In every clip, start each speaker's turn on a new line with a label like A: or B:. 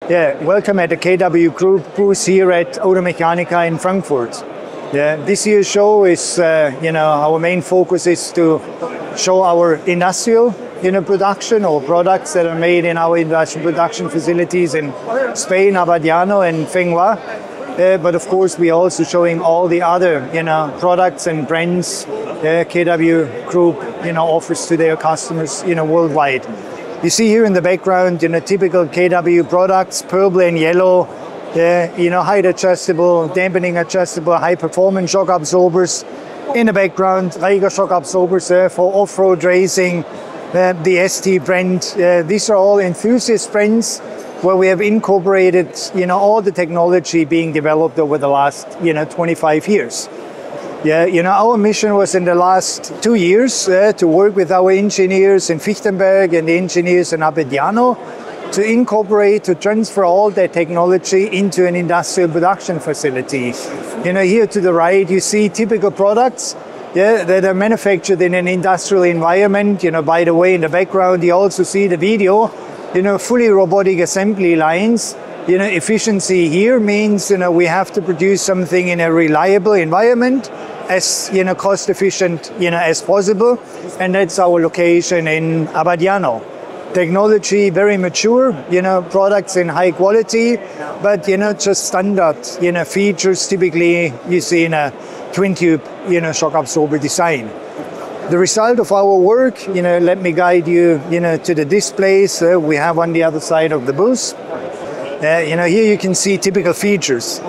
A: Yeah, welcome at the KW Group booth here at Automechanika in Frankfurt. Yeah, this year's show is, our main focus is to show our industrial, production or products that are made in our industrial production facilities in Spain, Abadiano and Fenghua. But of course, we are also showing all the other, products and brands KW Group, offers to their customers, worldwide. You see here in the background, typical KW products, purple and yellow, height adjustable, dampening adjustable, high performance shock absorbers. In the background, Raiger shock absorbers for off-road racing, the ST brand. These are all enthusiast brands where we have incorporated, all the technology being developed over the last, 25 years. Yeah, our mission was in the last 2 years to work with our engineers in Fichtenberg and the engineers in Abadiano to incorporate, to transfer all that technology into an industrial production facility. Here to the right, you see typical products that are manufactured in an industrial environment. By the way, in the background, you also see the video, fully robotic assembly lines. Efficiency here means, we have to produce something in a reliable environment, as cost efficient, as possible. And that's our location in Abadiano. Technology very mature, products in high quality, but just standard, features typically you see in a twin tube, shock absorber design. The result of our work, let me guide you, to the displays we have on the other side of the booth. Here you can see typical features.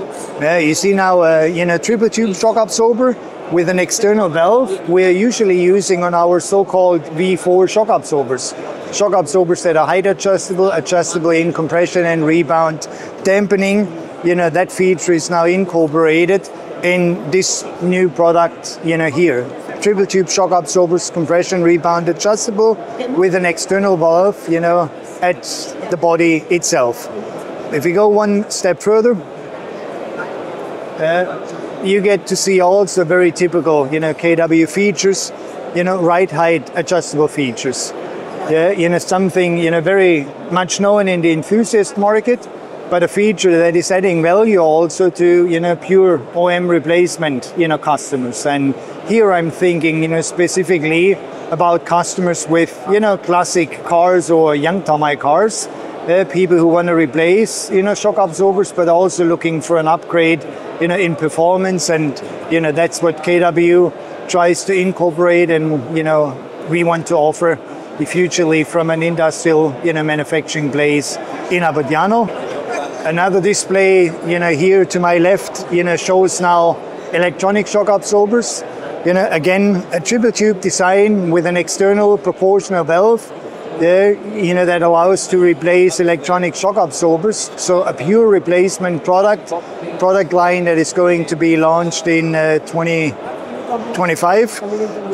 A: You see now a triple tube shock absorber with an external valve we're usually using on our so-called V4 shock absorbers. Shock absorbers that are height adjustable, adjustable in compression and rebound dampening. That feature is now incorporated in this new product, here. Triple tube shock absorbers, compression, rebound, adjustable with an external valve, at the body itself. If we go one step further, you get to see also very typical, KW features, ride height adjustable features. Yeah, something, very much known in the enthusiast market, but a feature that is adding value also to, pure OEM replacement, customers. And here I'm thinking, specifically about customers with, classic cars or youngtimer cars. People who want to replace, shock absorbers, but also looking for an upgrade, in performance. And, that's what KW tries to incorporate. And, we want to offer futurely from an industrial, manufacturing place in Abadiano. Another display, here to my left, shows now electronic shock absorbers. Again, a triple tube design with an external proportional valve. That allows to replace electronic shock absorbers. So a pure replacement product line that is going to be launched in 2025.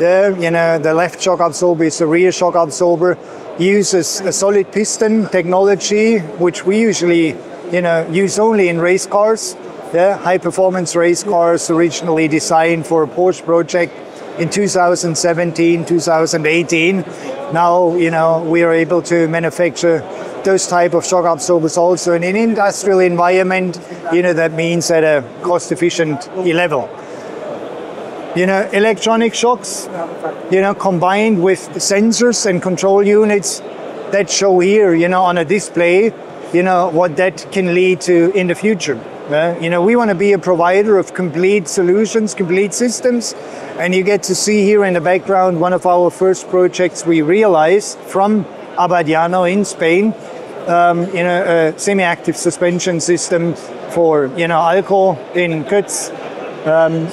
A: The left shock absorber is a rear shock absorber. Uses a solid piston technology, which we usually use only in race cars. High performance race cars, originally designed for a Porsche project in 2017, 2018. Now, we are able to manufacture those type of shock absorbers also in an industrial environment. That means at a cost-efficient level. Electronic shocks, combined with sensors and control units that show here, on a display, what that can lead to in the future. We want to be a provider of complete solutions, complete systems. And you get to see here in the background one of our first projects we realized from Abadiano in Spain, a semi-active suspension system for, Alco in Kötz,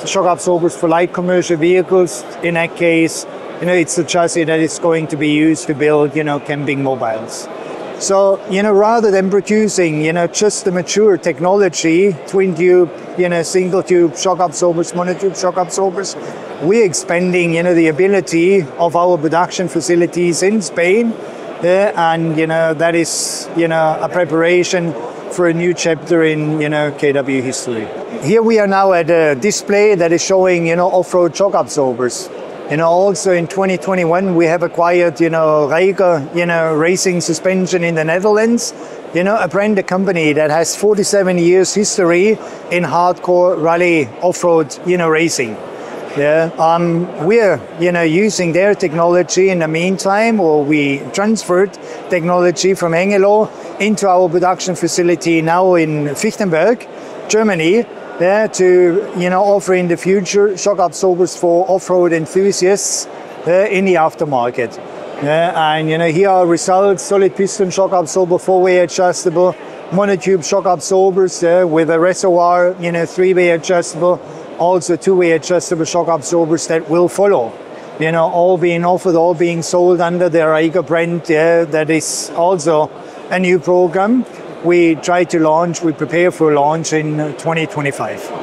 A: shock absorbers for light commercial vehicles. In that case, it's a chassis that is going to be used to build, camping mobiles. So, rather than producing, just the mature technology, twin tube, single tube shock absorbers, monotube shock absorbers, we're expanding, the ability of our production facilities in Spain. And, that is, a preparation for a new chapter in, KW history. Here we are now at a display that is showing, off-road shock absorbers. Also in 2021, we have acquired, Raiger, racing suspension in the Netherlands. you know, a brand, a company that has 47 years history in hardcore rally off-road, you know, racing. Yeah, we're, you know, using their technology in the meantime, or we transferred technology from Hengelo into our production facility now in Fichtenberg, Germany, yeah, to, you know, offer in the future shock absorbers for off-road enthusiasts in the aftermarket. Yeah, and, you know, here are results: solid piston shock absorber, four-way adjustable, monotube shock absorbers with a reservoir, you know, three-way adjustable, also two-way adjustable shock absorbers that will follow. You know, all being offered, all being sold under the Raigo brand. Yeah, that is also a new program we try to launch, we prepare for launch in 2025.